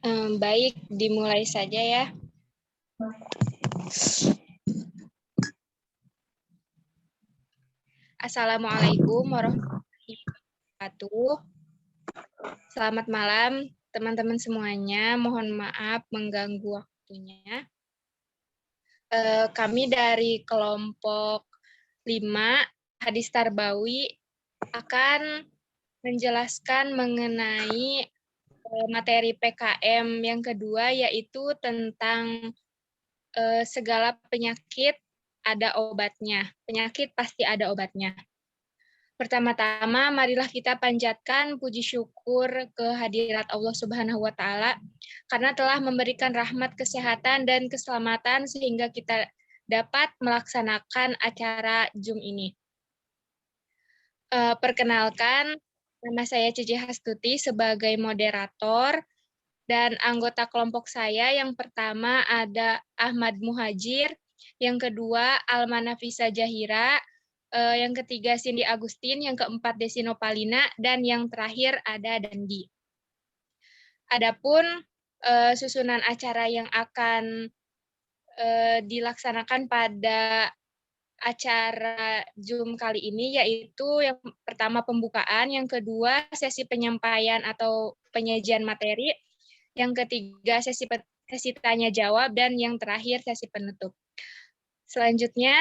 Baik, dimulai saja ya. Assalamualaikum warahmatullahi wabarakatuh. Selamat malam teman-teman semuanya. Mohon maaf mengganggu waktunya. Kami dari kelompok 5 Hadis Tarbawi akan menjelaskan mengenai materi PKM yang kedua, yaitu tentang segala penyakit ada obatnya. Penyakit pasti ada obatnya. Pertama-tama, marilah kita panjatkan puji syukur kehadirat Allah Subhanahu wa Ta'ala karena telah memberikan rahmat kesehatan dan keselamatan sehingga kita dapat melaksanakan acara Zoom ini. Perkenalkan, nama saya Cici Hastuti sebagai moderator. Dan anggota kelompok saya yang pertama ada Ahmad Muhajir, yang kedua Alma Nafisa Jahira, yang ketiga Cindy Agustin, yang keempat Desi Nopalina, dan yang terakhir ada Dandi. Adapun susunan acara yang akan dilaksanakan pada acara Zoom kali ini yaitu yang pertama pembukaan, yang kedua sesi penyampaian atau penyajian materi, yang ketiga sesi tanya jawab, dan yang terakhir sesi penutup. Selanjutnya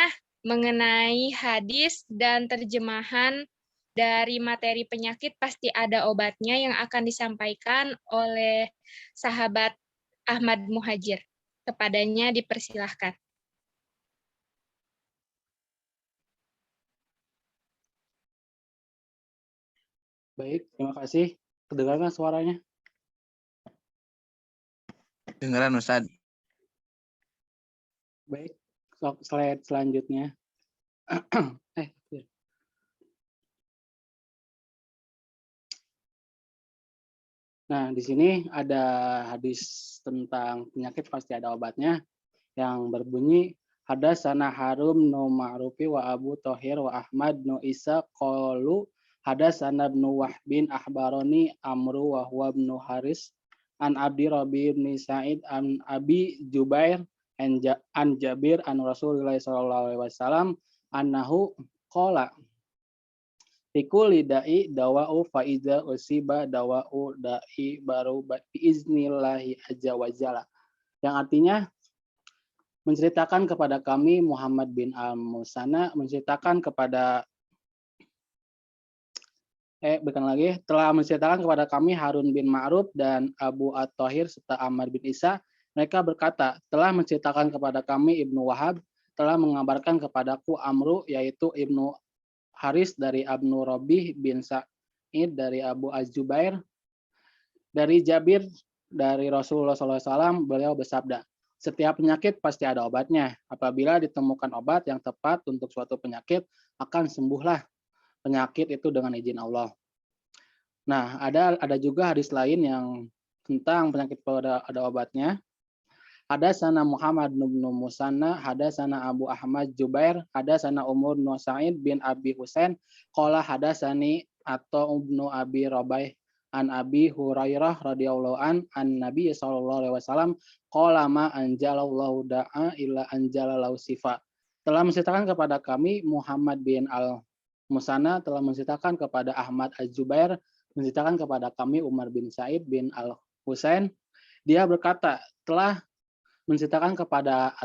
mengenai hadis dan terjemahan dari materi penyakit pasti ada obatnya yang akan disampaikan oleh sahabat Ahmad Muhajir. Kepadanya dipersilahkan. Baik, terima kasih. Kedengaran suaranya? Dengaran, Ustaz. Baik, slide selanjutnya. Nah, di sini ada hadis tentang penyakit pasti ada obatnya yang berbunyi Hadatsana Harum nu Ma'rufi wa Abu Thahir wa Ahmad nu Isa qalu Hadatsana ibnu Wahbin ahbaroni Amru wa huwa ibnu Haris an Abdi Rabi bin Sa'id an Abi Jubair an Jabir an Rasulullah sallallahu alaihi wasallam annahu qala Fikul lidai dawa'u fa'iza usiba dawa'u da'i baru biiznillahi azza wa jalla. Yang artinya menceritakan kepada kami Muhammad bin Al-Musana menceritakan kepada telah menceritakan kepada kami Harun bin Ma'ruf dan Abu At-Thahir serta Ammar bin Isa. Mereka berkata, telah menceritakan kepada kami Ibnu Wahab, telah mengabarkan kepadaku Amru yaitu Ibnu Haris dari Abnu Robih bin Sa'id dari Abu Az-Zubair dari Jabir dari Rasulullah SAW, beliau bersabda, setiap penyakit pasti ada obatnya. Apabila ditemukan obat yang tepat untuk suatu penyakit, akan sembuhlah penyakit itu dengan izin Allah. Nah, ada juga hadis lain yang tentang penyakit ada obatnya. Hadatsana Muhammad bin Musanna, hadatsana Abu Ahmad Jubair, hadatsana Umar bin Sa'id bin Abi Husain, qala hadatsani atau ibnu Abi Rabaih an Abi Hurairah radhiyallahu an Nabi sallallahu alaihi wasallam qala ma anjalallahu da'a illa anjalalahu sifa. Telah menceritakan kepada kami Muhammad bin Al-Musanna telah menceritakan kepada Ahmad Az-Zubair menceritakan kepada kami Umar bin Sa'id bin Al-Husain. Dia berkata, telah menceritakan kepada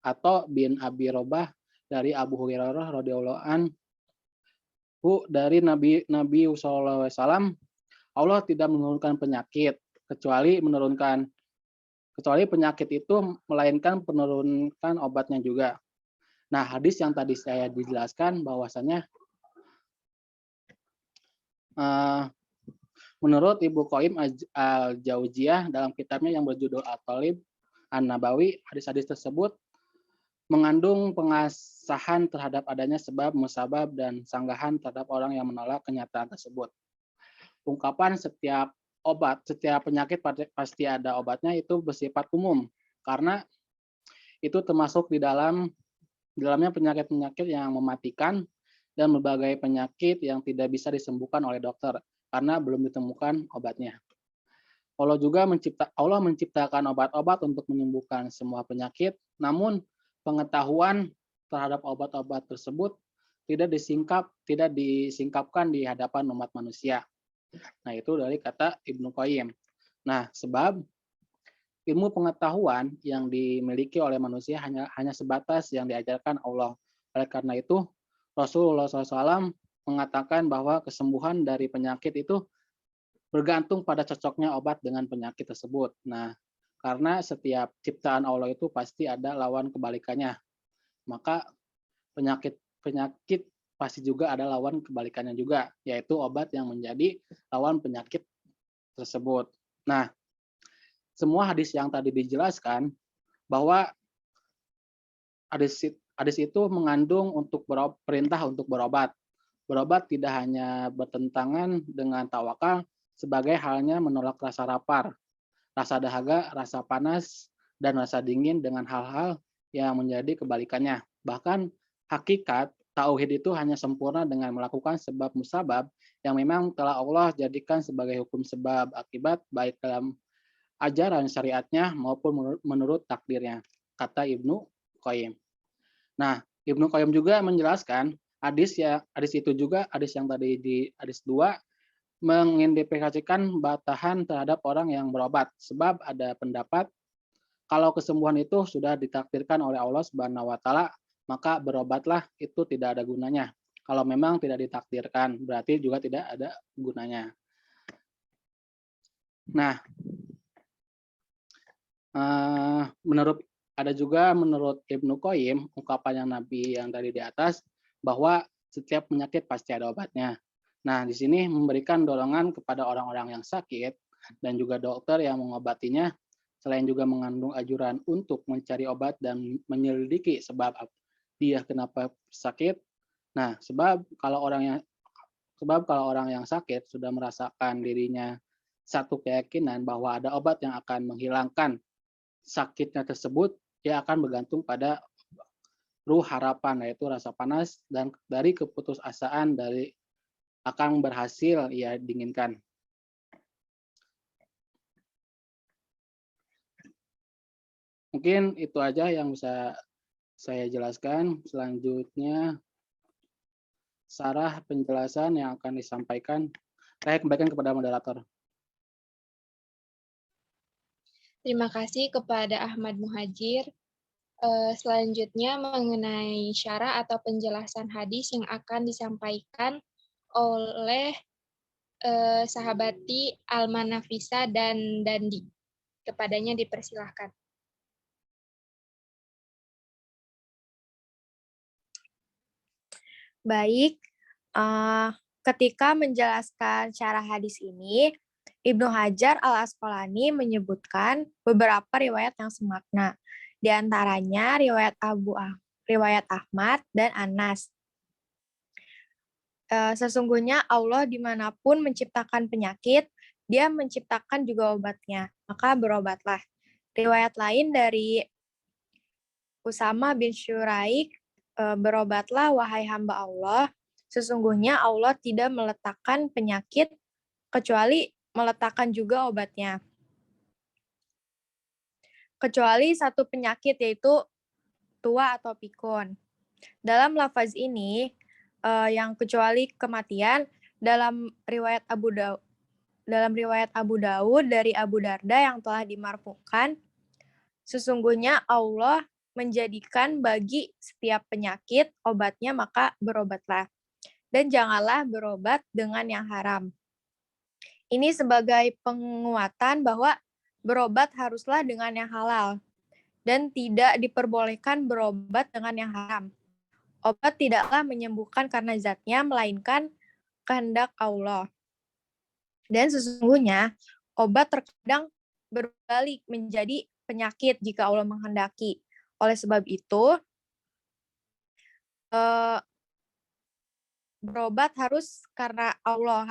atau bin Abi Robah dari Abu Hurairah radhiyallahu anhu dari Nabi sallallahu alaihi wasallam, Allah tidak menurunkan penyakit kecuali penyakit itu melainkan menurunkan obatnya juga. Nah, hadis yang tadi saya dijelaskan bahwasanya menurut Ibnu Qayyim Al-Jauziyah dalam kitabnya yang berjudul At-Talib An-Nabawi, hadis-hadis tersebut mengandung pengasahan terhadap adanya sebab, musabab, dan sanggahan terhadap orang yang menolak kenyataan tersebut. Ungkapan setiap penyakit pasti ada obatnya itu bersifat umum, karena itu termasuk di dalamnya penyakit-penyakit yang mematikan dan berbagai penyakit yang tidak bisa disembuhkan oleh dokter, karena belum ditemukan obatnya. Allah menciptakan obat-obat untuk menyembuhkan semua penyakit, namun pengetahuan terhadap obat-obat tersebut tidak disingkapkan di hadapan umat manusia. Nah, itu dari kata Ibnu Qayyim. Nah, sebab ilmu pengetahuan yang dimiliki oleh manusia hanya sebatas yang diajarkan Allah. Oleh karena itu, Rasulullah SAW mengatakan bahwa kesembuhan dari penyakit itu bergantung pada cocoknya obat dengan penyakit tersebut. Nah, karena setiap ciptaan Allah itu pasti ada lawan kebalikannya. Maka penyakit pasti juga ada lawan kebalikannya juga, yaitu obat yang menjadi lawan penyakit tersebut. Nah, semua hadis yang tadi dijelaskan bahwa hadis itu mengandung perintah untuk berobat. Berobat tidak hanya bertentangan dengan tawakal, sebagai halnya menolak rasa lapar, rasa dahaga, rasa panas, dan rasa dingin dengan hal-hal yang menjadi kebalikannya. Bahkan hakikat tauhid itu hanya sempurna dengan melakukan sebab musabab yang memang telah Allah jadikan sebagai hukum sebab akibat baik dalam ajaran syariatnya maupun menurut takdirnya, kata Ibnu Qayyim. Nah, Ibnu Qayyim juga menjelaskan hadis itu juga, hadis yang tadi di hadis 2 mengindikasikan batahan terhadap orang yang berobat, sebab ada pendapat kalau kesembuhan itu sudah ditakdirkan oleh Allah Subhanahu wa taala, maka berobatlah itu tidak ada gunanya. Kalau memang tidak ditakdirkan, berarti juga tidak ada gunanya. Nah, menurut Ibnu Qayyim, ungkapan yang Nabi yang tadi di atas, bahwa setiap penyakit pasti ada obatnya. Nah, di sini memberikan dorongan kepada orang-orang yang sakit dan juga dokter yang mengobatinya, selain juga mengandung anjuran untuk mencari obat dan menyelidiki sebab dia kenapa sakit. Nah, sebab kalau orang yang sakit sudah merasakan dirinya satu keyakinan bahwa ada obat yang akan menghilangkan sakitnya tersebut, dia akan bergantung pada ruh harapan, yaitu rasa panas dan dari keputusasaan dari akan berhasil ia diinginkan. Mungkin itu aja yang bisa saya jelaskan. Selanjutnya, sarah penjelasan yang akan disampaikan. Saya kembalikan kepada moderator. Terima kasih kepada Ahmad Muhajir. Selanjutnya mengenai syarah atau penjelasan hadis yang akan disampaikan oleh sahabati Almanafisa dan Dandi. Kepadanya dipersilahkan. Baik, ketika menjelaskan syarah hadis ini, Ibnu Hajar al-Asqalani menyebutkan beberapa riwayat yang semakna. Di antaranya riwayat Ahmad dan Anas. Sesungguhnya Allah dimanapun menciptakan penyakit, Dia menciptakan juga obatnya, maka berobatlah. Riwayat lain dari Usama bin Syuraik, berobatlah wahai hamba Allah, sesungguhnya Allah tidak meletakkan penyakit kecuali meletakkan juga obatnya. Kecuali satu penyakit, yaitu tua atau pikun. Dalam lafaz ini, yang kecuali kematian, dalam riwayat Abu Daud dari Abu Darda yang telah dimarfukan, sesungguhnya Allah menjadikan bagi setiap penyakit obatnya, maka berobatlah. Dan janganlah berobat dengan yang haram. Ini sebagai penguatan bahwa berobat haruslah dengan yang halal dan tidak diperbolehkan berobat dengan yang haram. Obat tidaklah menyembuhkan karena zatnya, melainkan kehendak Allah. Dan sesungguhnya obat terkadang berbalik menjadi penyakit jika Allah menghendaki. Oleh sebab itu, berobat harus karena Allah,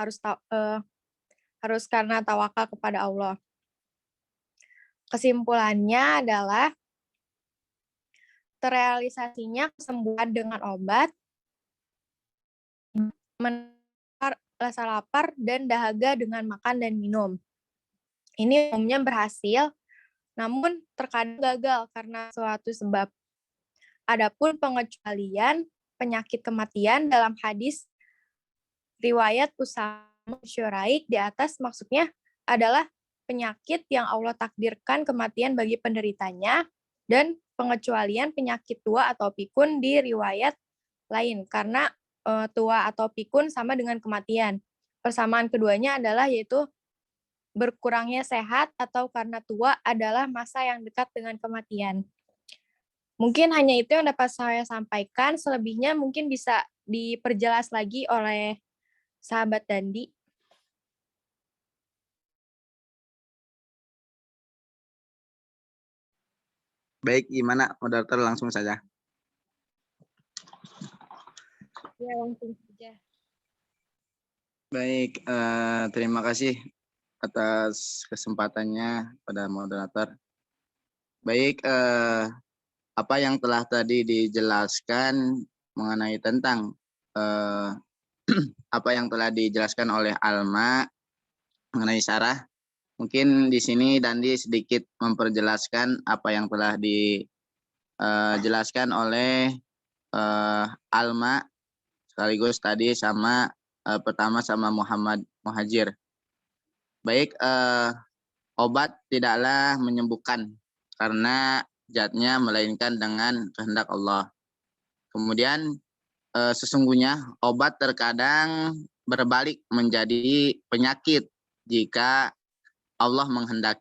harus karena tawakal kepada Allah. Kesimpulannya adalah terrealisasinya kesembuhan dengan obat, rasa lapar dan dahaga dengan makan dan minum. ini umumnya berhasil, namun terkadang gagal karena suatu sebab. Adapun pengecualian penyakit kematian dalam hadis riwayat Usama Syuraik di atas maksudnya adalah penyakit yang Allah takdirkan kematian bagi penderitanya, dan pengecualian penyakit tua atau pikun di riwayat lain karena tua atau pikun sama dengan kematian. Persamaan keduanya adalah yaitu berkurangnya sehat atau karena tua adalah masa yang dekat dengan kematian. Mungkin hanya itu yang dapat saya sampaikan, selebihnya mungkin bisa diperjelas lagi oleh sahabat Dandi. Baik, gimana moderator, langsung saja. Ya, langsung saja. Baik, terima kasih atas kesempatannya pada moderator. Baik, apa yang telah tadi dijelaskan mengenai tentang apa yang telah dijelaskan oleh Alma mengenai syarah, mungkin di sini Dandi sedikit memperjelaskan apa yang telah dijelaskan oleh Alma sekaligus tadi sama pertama sama Muhammad Muhajir. Baik, obat tidaklah menyembuhkan karena zatnya melainkan dengan kehendak Allah. Kemudian sesungguhnya obat terkadang berbalik menjadi penyakit jika Allah menghendaki.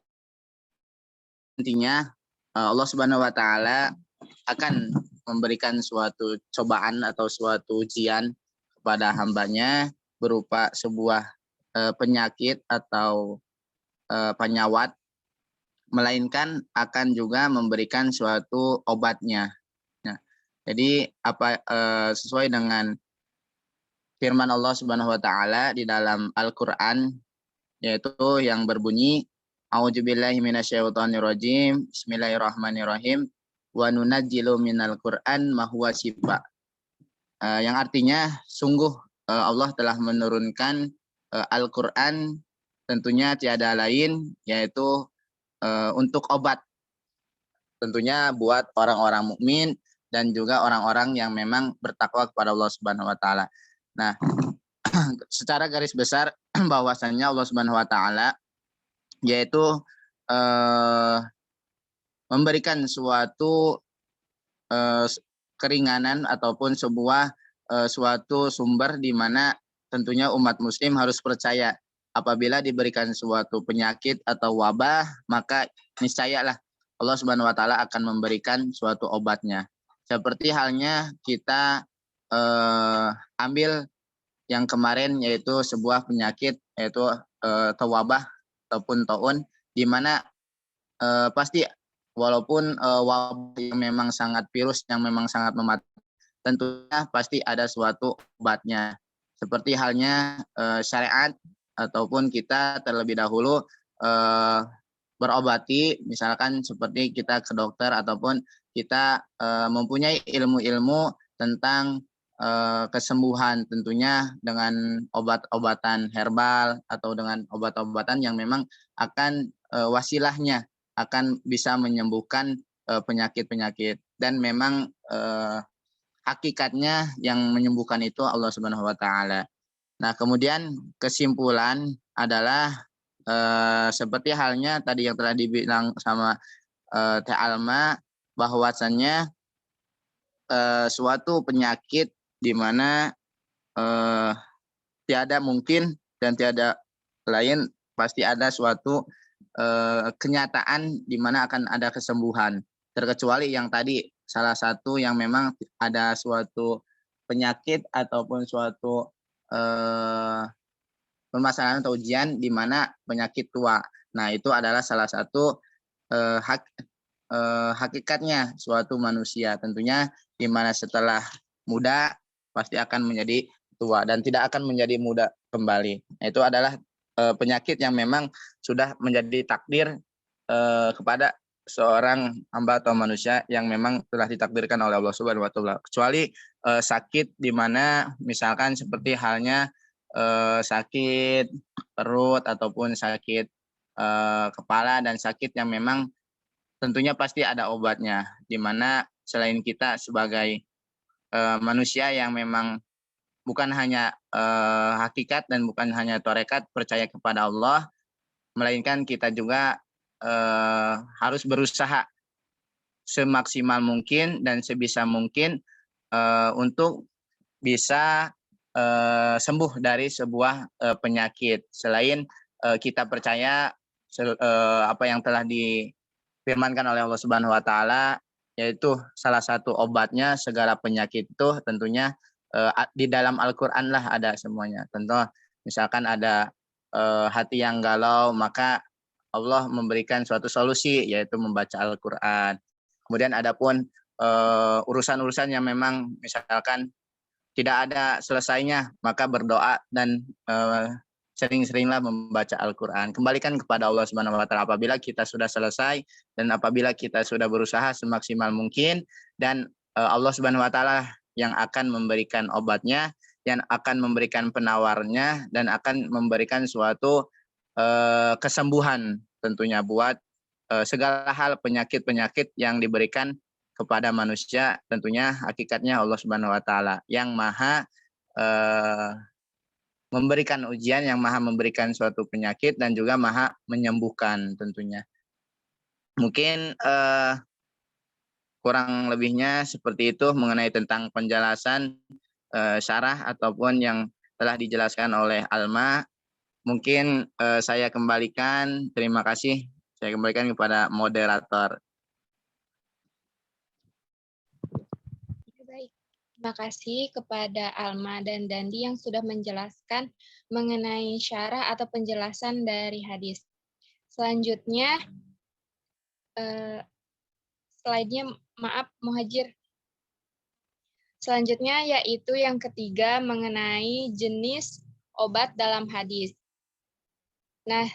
Intinya Allah Subhanahu wa taala akan memberikan suatu cobaan atau suatu ujian kepada hambanya berupa sebuah penyakit atau penyawat, melainkan akan juga memberikan suatu obatnya. Nah, jadi sesuai dengan firman Allah Subhanahu wa taala di dalam Al-Qur'an, yaitu yang berbunyi A'udzubillahi minasyaitonirrajim. Bismillahirrahmanirrahim. Wa nunazzilu minal Qur'an ma huwa syifa. Yang artinya sungguh Allah telah menurunkan Al-Qur'an, tentunya tiada lain yaitu untuk obat. Tentunya buat orang-orang mukmin dan juga orang-orang yang memang bertakwa kepada Allah Subhanahu wa taala. Nah, secara garis besar bahwasannya Allah Subhanahu wa taala yaitu memberikan suatu keringanan ataupun suatu sumber di mana tentunya umat muslim harus percaya apabila diberikan suatu penyakit atau wabah, maka niscayalah Allah Subhanahu wa taala akan memberikan suatu obatnya. Seperti halnya kita ambil yang kemarin yaitu sebuah penyakit yaitu wabah ataupun taun, di mana pasti walaupun wabah yang memang sangat virus yang memang sangat mematikan, tentunya pasti ada suatu obatnya. Seperti halnya syariat ataupun kita terlebih dahulu berobati, misalkan seperti kita ke dokter ataupun kita mempunyai ilmu-ilmu tentang kesembuhan, tentunya dengan obat-obatan herbal atau dengan obat-obatan yang memang akan wasilahnya akan bisa menyembuhkan penyakit-penyakit, dan memang hakikatnya yang menyembuhkan itu Allah Subhanahu wa taala. Nah, kemudian kesimpulan adalah seperti halnya tadi yang telah dibilang sama Teh Alma, bahwasannya suatu penyakit di mana tiada mungkin dan tiada lain, pasti ada suatu kenyataan di mana akan ada kesembuhan, terkecuali yang tadi salah satu yang memang ada suatu penyakit ataupun suatu permasalahan atau ujian di mana penyakit tua. Nah, itu adalah salah satu hakikatnya suatu manusia, tentunya di mana setelah muda pasti akan menjadi tua dan tidak akan menjadi muda kembali. Nah, itu adalah penyakit yang memang sudah menjadi takdir kepada seorang hamba atau manusia yang memang telah ditakdirkan oleh Allah Subhanahu wa taala. Kecuali sakit di mana misalkan seperti halnya sakit perut ataupun sakit kepala dan sakit yang memang tentunya pasti ada obatnya, di mana selain kita sebagai manusia yang memang bukan hanya hakikat dan bukan hanya tarekat percaya kepada Allah, melainkan kita juga harus berusaha semaksimal mungkin dan sebisa mungkin untuk bisa sembuh dari sebuah penyakit. Selain kita percaya apa yang telah difirmankan oleh Allah Subhanahu wa taala, yaitu salah satu obatnya segala penyakit itu tentunya di dalam Al-Qur'an lah ada semuanya. Contoh misalkan ada hati yang galau, maka Allah memberikan suatu solusi, yaitu membaca Al-Qur'an. Kemudian adapun urusan-urusan yang memang misalkan tidak ada selesainya, maka berdoa dan sering-seringlah membaca Al-Qur'an. Kembalikan kepada Allah Subhanahu wa taala apabila kita sudah selesai dan apabila kita sudah berusaha semaksimal mungkin, dan Allah Subhanahu wa taala yang akan memberikan obatnya, yang akan memberikan penawarnya, dan akan memberikan suatu kesembuhan tentunya buat segala hal penyakit-penyakit yang diberikan kepada manusia. Tentunya hakikatnya Allah Subhanahu wa taala yang maha memberikan ujian, yang maha memberikan suatu penyakit dan juga maha menyembuhkan tentunya. Mungkin kurang lebihnya seperti itu mengenai tentang penjelasan syarah ataupun yang telah dijelaskan oleh Alma. Mungkin saya kembalikan, terima kasih, saya kembalikan kepada moderator. Baik, terima kasih kepada Alma dan Dandi yang sudah menjelaskan mengenai syarah atau penjelasan dari hadis. Selanjutnya, slide-nya, maaf, Muhajir. Selanjutnya yaitu yang ketiga mengenai jenis obat dalam hadis. Nah,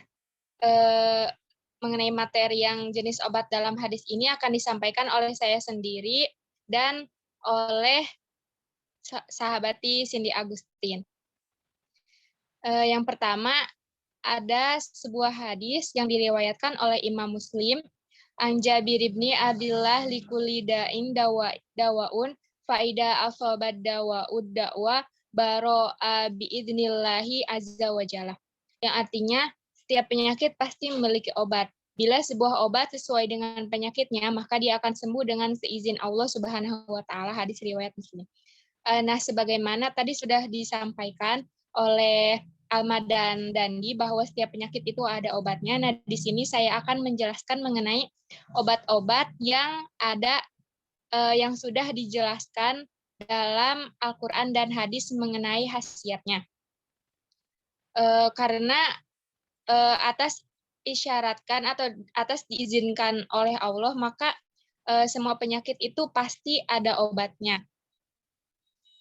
mengenai materi yang jenis obat dalam hadis ini akan disampaikan oleh saya sendiri dan oleh sahabati Cindy Agustin. Yang pertama, ada sebuah hadis yang diriwayatkan oleh Imam Muslim, an Jabir bin Abdullah likulli da'in dawaun faida asabat dawa'ud da'wa baro'a biidnillahi azza wa jalla. Yang artinya, setiap penyakit pasti memiliki obat. Bila sebuah obat sesuai dengan penyakitnya, maka dia akan sembuh dengan seizin Allah Subhanahu wa taala. Hadis riwayat Muslim. Nah, sebagaimana tadi sudah disampaikan oleh Alma dan Dandi bahwa setiap penyakit itu ada obatnya. Nah, di sini saya akan menjelaskan mengenai obat-obat yang ada yang sudah dijelaskan dalam Al-Qur'an dan hadis mengenai khasiatnya. Karena atas isyaratkan atau atas diizinkan oleh Allah, maka semua penyakit itu pasti ada obatnya.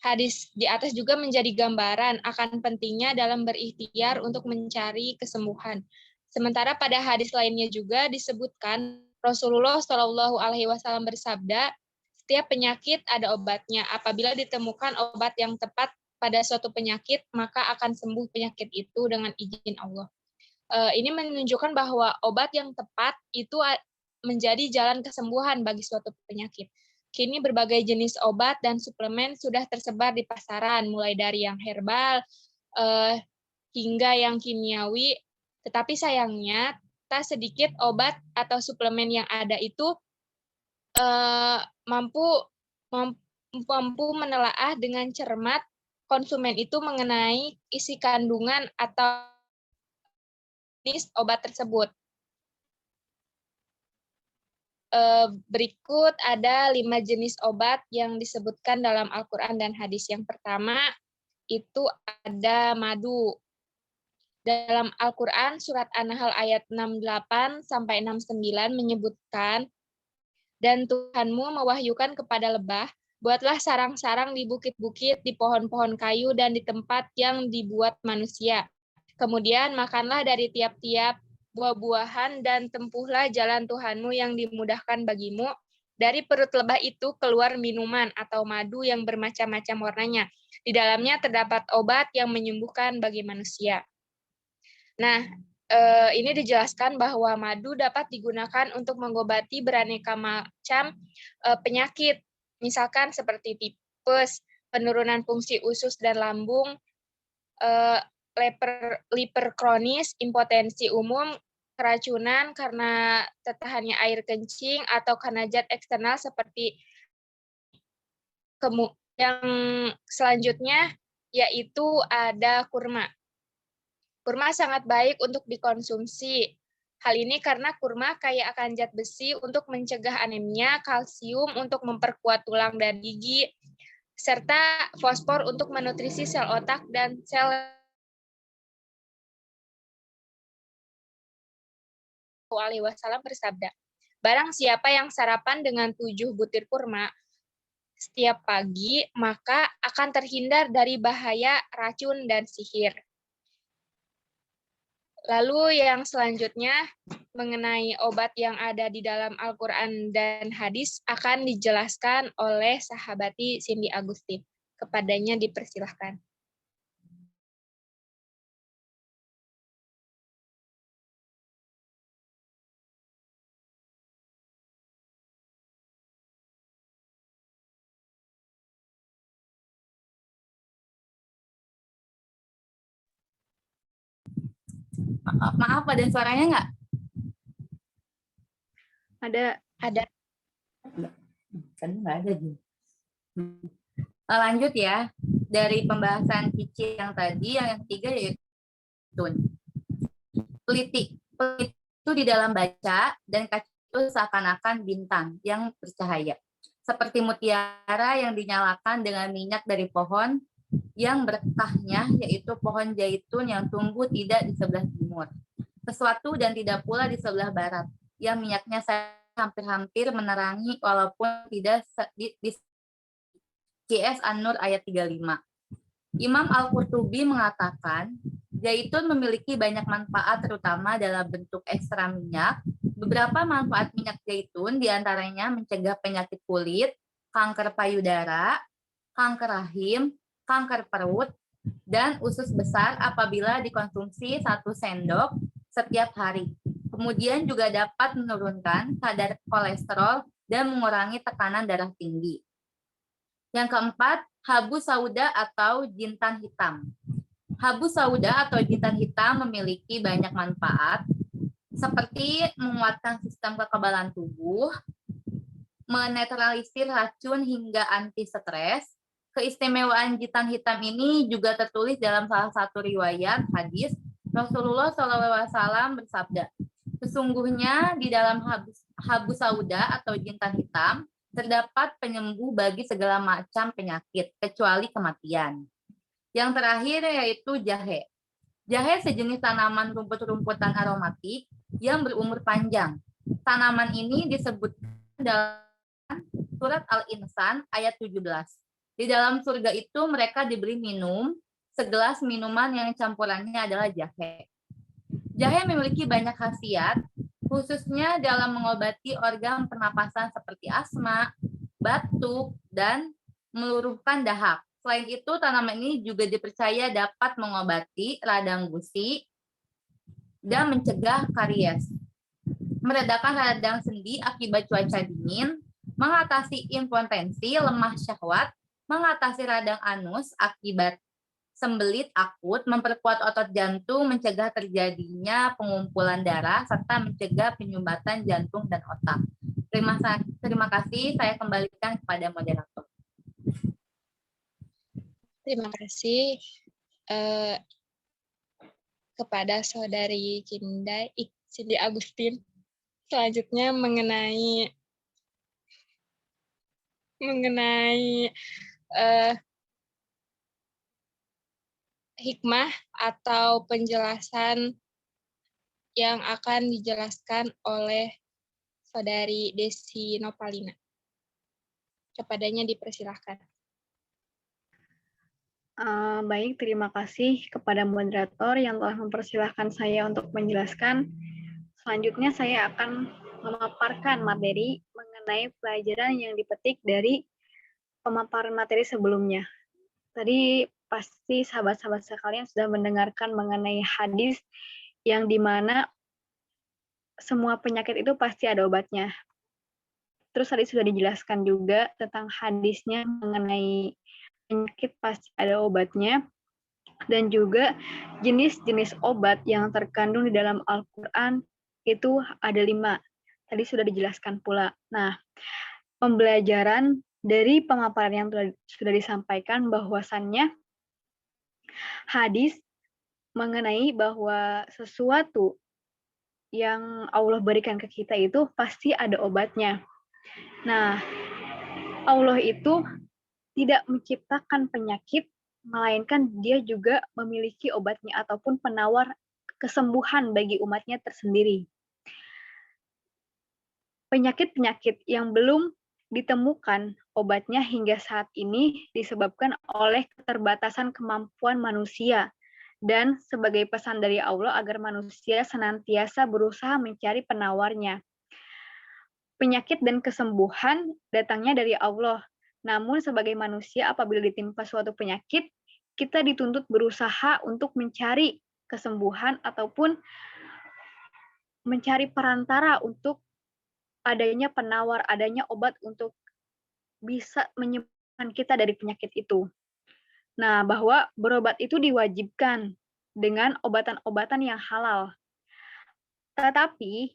Hadis di atas juga menjadi gambaran akan pentingnya dalam berikhtiar untuk mencari kesembuhan. Sementara pada hadis lainnya juga disebutkan Rasulullah Shallallahu Alaihi Wasallam bersabda, setiap penyakit ada obatnya. Apabila ditemukan obat yang tepat pada suatu penyakit, maka akan sembuh penyakit itu dengan izin Allah. Ini menunjukkan bahwa obat yang tepat itu menjadi jalan kesembuhan bagi suatu penyakit. Kini berbagai jenis obat dan suplemen sudah tersebar di pasaran, mulai dari yang herbal hingga yang kimiawi. Tetapi sayangnya, tak sedikit obat atau suplemen yang ada itu mampu menelaah dengan cermat konsumen itu mengenai isi kandungan atau jenis obat tersebut. Berikut ada 5 jenis obat yang disebutkan dalam Al-Quran dan hadis. Yang pertama itu ada madu. Dalam Al-Quran surat An-Nahl ayat 68 sampai 69 menyebutkan, dan Tuhanmu mewahyukan kepada lebah, buatlah sarang-sarang di bukit-bukit, di pohon-pohon kayu, dan di tempat yang dibuat manusia. Kemudian makanlah dari tiap-tiap buah-buahan dan tempuhlah jalan Tuhanmu yang dimudahkan bagimu. Dari perut lebah itu keluar minuman atau madu yang bermacam-macam warnanya. Di dalamnya terdapat obat yang menyembuhkan bagi manusia. Nah, ini dijelaskan bahwa madu dapat digunakan untuk mengobati beraneka macam penyakit, misalkan seperti tipes, penurunan fungsi usus dan lambung, liver kronis, impotensi umum, keracunan karena tertahannya air kencing, atau karena zat eksternal seperti yang selanjutnya yaitu ada kurma. Kurma sangat baik untuk dikonsumsi. Hal ini karena kurma kaya akan zat besi untuk mencegah anemia, kalsium untuk memperkuat tulang dan gigi, serta fosfor untuk menutrisi sel otak dan sel. Alaihi Wasallam bersabda, barang siapa yang sarapan dengan 7 butir kurma setiap pagi, maka akan terhindar dari bahaya racun dan sihir. Lalu yang selanjutnya mengenai obat yang ada di dalam Al-Quran dan hadis akan dijelaskan oleh sahabati Cindy Agustin. Kepadanya dipersilahkan. Maaf, ada suaranya nggak? Ada. Kan nggak ada. Lanjut ya. Dari pembahasan Cici yang tadi, yang ketiga yaitu peliti. Peliti itu di dalam baca, dan kaca itu seakan-akan bintang yang bercahaya. Seperti mutiara yang dinyalakan dengan minyak dari pohon, yang berkahnya yaitu pohon zaitun yang tumbuh tidak di sebelah timur, sesuatu dan tidak pula di sebelah barat, yang minyaknya saya hampir-hampir menerangi walaupun tidak di CS An-Nur ayat 35. Imam Al-Qurtubi mengatakan, zaitun memiliki banyak manfaat terutama dalam bentuk ekstrak minyak. Beberapa manfaat minyak zaitun diantaranya mencegah penyakit kulit, kanker payudara, kanker rahim, kanker perut, dan usus besar apabila dikonsumsi 1 sendok setiap hari. Kemudian juga dapat menurunkan kadar kolesterol dan mengurangi tekanan darah tinggi. Yang keempat, habu sauda atau jintan hitam. Habu sauda atau jintan hitam memiliki banyak manfaat, seperti menguatkan sistem kekebalan tubuh, menetralisir racun hingga anti stres. Keistimewaan jintan hitam ini juga tertulis dalam salah satu riwayat hadis. Rasulullah SAW bersabda, sesungguhnya di dalam habu sauda atau jintan hitam terdapat penyembuh bagi segala macam penyakit, kecuali kematian. Yang terakhir yaitu jahe. Jahe sejenis tanaman rumput-rumputan aromatik yang berumur panjang. Tanaman ini disebutkan dalam surat Al-Insan ayat 17. Di dalam surga itu mereka diberi minum segelas minuman yang campurannya adalah jahe. Jahe memiliki banyak khasiat, khususnya dalam mengobati organ pernapasan seperti asma, batuk, dan meluruhkan dahak. Selain itu, tanaman ini juga dipercaya dapat mengobati radang gusi dan mencegah karies, meredakan radang sendi akibat cuaca dingin, mengatasi impotensi, lemah syahwat, mengatasi radang anus akibat sembelit akut, memperkuat otot jantung, mencegah terjadinya pengumpulan darah, serta mencegah penyumbatan jantung dan otak. Terima kasih, saya kembalikan kepada moderator. Terima kasih kepada Saudari Cindy Agustin. Selanjutnya mengenai hikmah atau penjelasan yang akan dijelaskan oleh Saudari Desi Nopalina. Kepadanya dipersilahkan. Baik, terima kasih kepada moderator yang telah mempersilahkan saya untuk menjelaskan. Selanjutnya saya akan memaparkan materi mengenai pelajaran yang dipetik dari pemaparan materi sebelumnya. Tadi pasti sahabat-sahabat sekalian sudah mendengarkan mengenai hadis yang dimana semua penyakit itu pasti ada obatnya. Terus tadi sudah dijelaskan juga tentang hadisnya mengenai penyakit pasti ada obatnya, dan juga jenis-jenis obat yang terkandung di dalam Al-Quran itu ada 5. Tadi sudah dijelaskan pula. Nah, pembelajaran dari pemaparan yang sudah disampaikan bahwasannya hadis mengenai bahwa sesuatu yang Allah berikan ke kita itu pasti ada obatnya. Nah, Allah itu tidak menciptakan penyakit, melainkan dia juga memiliki obatnya ataupun penawar kesembuhan bagi umatnya tersendiri. Penyakit-penyakit yang belum ditemukan obatnya hingga saat ini disebabkan oleh keterbatasan kemampuan manusia, dan sebagai pesan dari Allah agar manusia senantiasa berusaha mencari penawarnya. Penyakit dan kesembuhan datangnya dari Allah. Namun sebagai manusia apabila ditimpa suatu penyakit, kita dituntut berusaha untuk mencari kesembuhan ataupun mencari perantara untuk adanya penawar, adanya obat untuk bisa menyembuhkan kita dari penyakit itu. Nah, bahwa berobat itu diwajibkan dengan obatan-obatan yang halal. Tetapi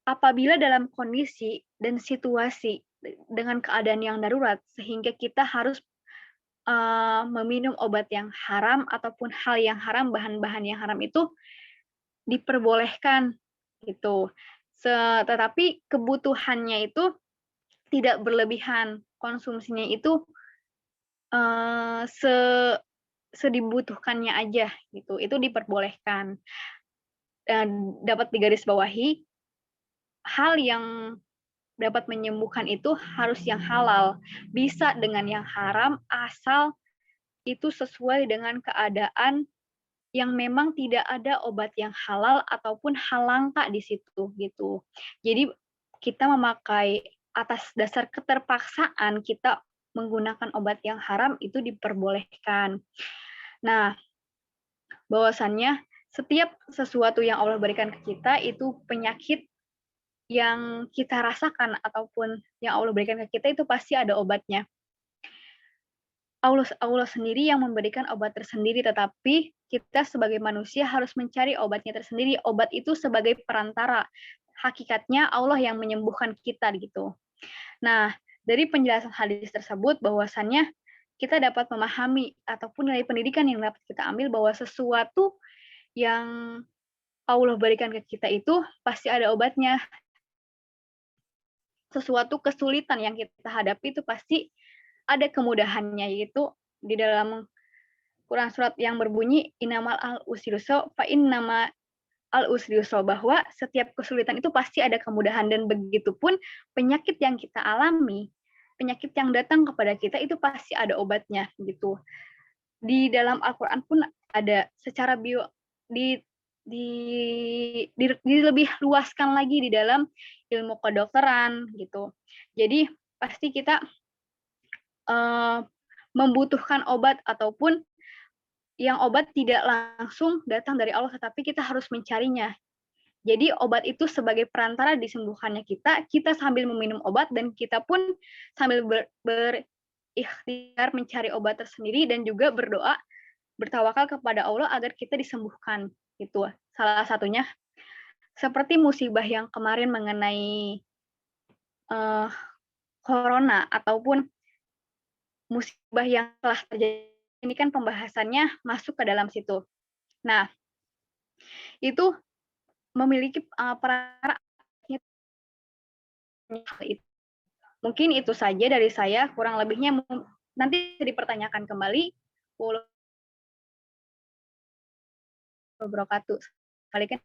apabila dalam kondisi dan situasi dengan keadaan yang darurat sehingga kita harus meminum obat yang haram ataupun hal yang haram, bahan-bahan yang haram itu diperbolehkan gitu. Tetapi kebutuhannya itu tidak berlebihan, konsumsinya itu sedibutuhkannya aja gitu. Itu diperbolehkan. Dan dapat digarisbawahi, hal yang dapat menyembuhkan itu harus yang halal. Bisa dengan yang haram asal itu sesuai dengan keadaan yang memang tidak ada obat yang halal ataupun hal langka di situ gitu. Jadi kita memakai atas dasar keterpaksaan kita menggunakan obat yang haram itu diperbolehkan. Nah, bahwasannya setiap sesuatu yang Allah berikan ke kita itu penyakit yang kita rasakan ataupun yang Allah berikan ke kita itu pasti ada obatnya. Allah sendiri yang memberikan obat tersendiri, tetapi kita sebagai manusia harus mencari obatnya tersendiri. Obat itu sebagai perantara. Hakikatnya Allah yang menyembuhkan kita gitu. Nah, dari penjelasan hadis tersebut bahwasannya kita dapat memahami ataupun nilai pendidikan yang dapat kita ambil bahwa sesuatu yang Allah berikan ke kita itu pasti ada obatnya. Sesuatu kesulitan yang kita hadapi itu pasti ada kemudahannya, yaitu di dalam Quran surat yang berbunyi innamal al-usri yusra fa innama al-usri yusra, bahwa setiap kesulitan itu pasti ada kemudahan, dan begitupun penyakit yang kita alami, penyakit yang datang kepada kita itu pasti ada obatnya gitu. Di dalam Al-Qur'an pun ada secara lebih luaskan lagi di dalam ilmu kedokteran gitu. Jadi pasti kita membutuhkan obat ataupun yang obat tidak langsung datang dari Allah, tetapi kita harus mencarinya. Jadi obat itu sebagai perantara disembuhkannya kita sambil meminum obat, dan kita pun sambil berikhtiar mencari obat tersendiri dan juga berdoa, bertawakal kepada Allah agar kita disembuhkan. Itu salah satunya. Seperti musibah yang kemarin mengenai corona ataupun musibah yang telah terjadi, ini kan pembahasannya masuk ke dalam situ. Nah, itu memiliki peran. Mungkin itu saja dari saya, kurang lebihnya nanti dipertanyakan kembali. Wabarakatuh. Kalikan.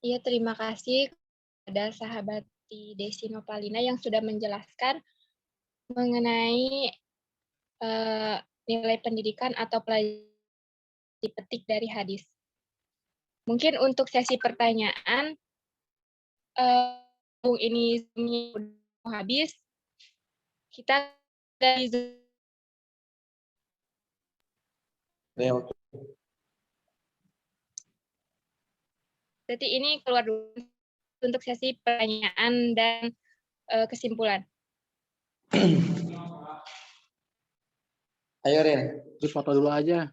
Iya, terima kasih kepada sahabat Desi Nopalina yang sudah menjelaskan mengenai nilai pendidikan atau pelajaran dipetik dari hadis. Mungkin untuk sesi pertanyaan, ini sudah habis, kita dari Oke. Berarti ini keluar dulu untuk sesi pertanyaan dan kesimpulan. Ayo Rin. Dipoto dulu aja.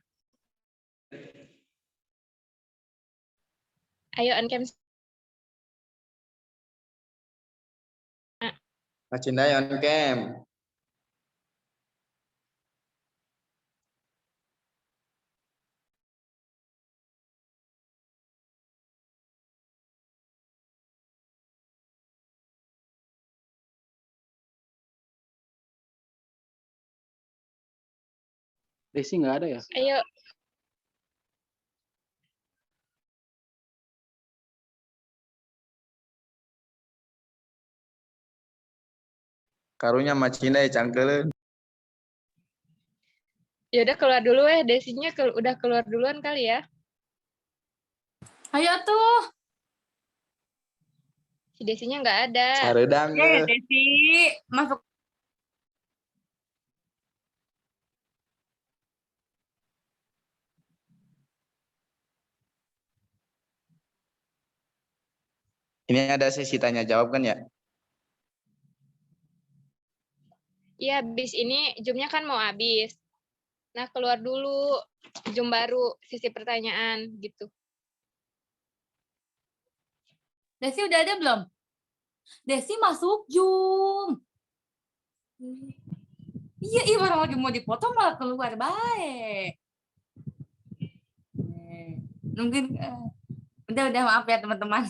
Ayo on-cam. Mas Cindai on cam. Desi nggak ada ya? Ayo. Karunya Mas Cindai cangkelen. Ya udah keluar dulu Desinya udah keluar duluan kali ya. Ayo tuh. Si Desinya nggak ada. Saredang. Desi, masuk. Ini ada sesi tanya jawab kan ya? Iya, habis ini Zoom-nya kan mau habis. Nah, keluar dulu Zoom baru, sesi pertanyaan gitu. Desi udah ada belum? Desi masuk Zoom. Iya, orang lagi mau dipoto malah keluar baik. Nungguin. Udah maaf ya teman-teman.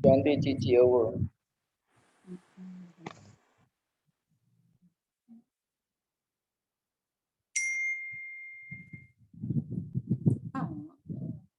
Ganti Cici Ewo.